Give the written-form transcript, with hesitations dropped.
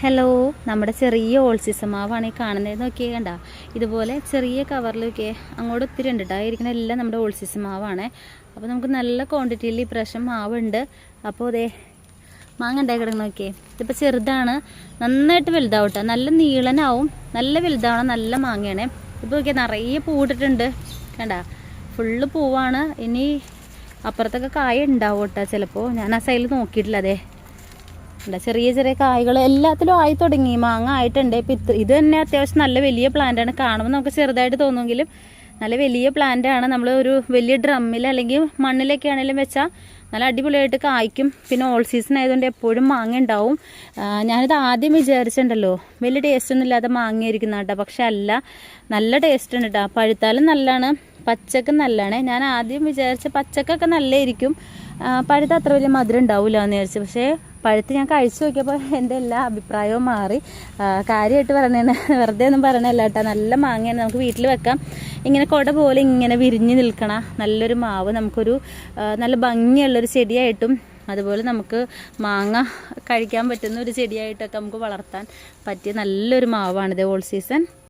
Hello, നമ്മുടെ ചെറിയ ഓൾസിസം മാവാണ് ഈ കാണുന്നത്. നോക്കിയേ, കണ്ട ഇതുപോലെ ചെറിയ കവറിലൊക്കെ അങ്ങോട്ട് ഒത്തിരി ഉണ്ട് കേട്ടോ. ഇരിക്കുന്ന എല്ലാം നമ്മുടെ ഓൾസിസം മാവാണ്. അപ്പോൾ നമുക്ക് നല്ല ക്വാണ്ടിറ്റിയിൽ ഈ പ്രാവശ്യം മാവുണ്ട്. അപ്പോൾ അതേ മാങ്ങ ഉണ്ടായി കിടക്കുന്ന നോക്കിയേ. ഇതിപ്പോൾ ചെറുതാണ്, നന്നായിട്ട് വലുതാവും കേട്ടോ. നല്ല നീളനാവും, നല്ല വലുതാവണം, നല്ല മാങ്ങയാണ്. ഇപ്പോൾ നോക്കിയാൽ നിറയെ പൂവിട്ടിട്ടുണ്ട്, കണ്ട ഫുള്ള് പൂവാണ്. ഇനി അപ്പുറത്തൊക്കെ കായ ഉണ്ടാവും കേട്ടോ ചിലപ്പോൾ. ഞാൻ ആ സൈഡിൽ നോക്കിയിട്ടില്ല. അതെ ചെറിയ ചെറിയ കായ്കൾ എല്ലാത്തിലും ആയി തുടങ്ങി, മാങ്ങ ആയിട്ടുണ്ട്. ഇപ്പം ഇത് തന്നെ അത്യാവശ്യം നല്ല വലിയ പ്ലാന്റാണ്. കാണുമ്പോൾ നമുക്ക് ചെറുതായിട്ട് തോന്നുമെങ്കിലും നല്ല വലിയ പ്ലാന്റാണ്. നമ്മൾ ഒരു വലിയ ഡ്രമ്മിൽ അല്ലെങ്കിൽ മണ്ണിലൊക്കെ ആണെങ്കിലും വെച്ചാൽ നല്ല അടിപൊളിയായിട്ട് കായ്ക്കും. പിന്നെ ഓൾ സീസൺ ആയതുകൊണ്ട് എപ്പോഴും മാങ്ങ ഉണ്ടാവും. ഞാനിത് ആദ്യം വിചാരിച്ചിട്ടുണ്ടല്ലോ വലിയ ടേസ്റ്റ് ഒന്നും ഇല്ലാതെ മാങ്ങയായിരിക്കുന്ന കേട്ടോ. പക്ഷെ അല്ല, നല്ല ടേസ്റ്റ് ഉണ്ട് കേട്ടോ. പഴുത്താലും നല്ലതാണ്, പച്ചക്കും നല്ലതാണ്. ഞാൻ ആദ്യം വിചാരിച്ച പച്ചക്കൊക്കെ നല്ലതായിരിക്കും, പഴുത്ത അത്ര വലിയ മധുരം ഉണ്ടാവില്ല എന്ന് വിചാരിച്ചു. പക്ഷേ പഴുത്ത് ഞാൻ കഴിച്ചു നോക്കിയപ്പോൾ എൻ്റെ എല്ലാ അഭിപ്രായവും മാറി. കാര്യമായിട്ട് പറഞ്ഞാണ്, വെറുതെ ഒന്നും പറയണല്ല കേട്ടോ. നല്ല മാങ്ങയാണ്, നമുക്ക് വീട്ടിൽ വെക്കാം. ഇങ്ങനെ കുട പോലെ ഇങ്ങനെ വിരിഞ്ഞ് നിൽക്കണ നല്ലൊരു മാവ്, നമുക്കൊരു നല്ല ഭംഗിയുള്ളൊരു ചെടിയായിട്ടും അതുപോലെ നമുക്ക് മാങ്ങ കഴിക്കാൻ പറ്റുന്ന ഒരു ചെടിയായിട്ടൊക്കെ നമുക്ക് വളർത്താൻ പറ്റിയ നല്ലൊരു മാവാണിത് ഓൾ സീസൺ.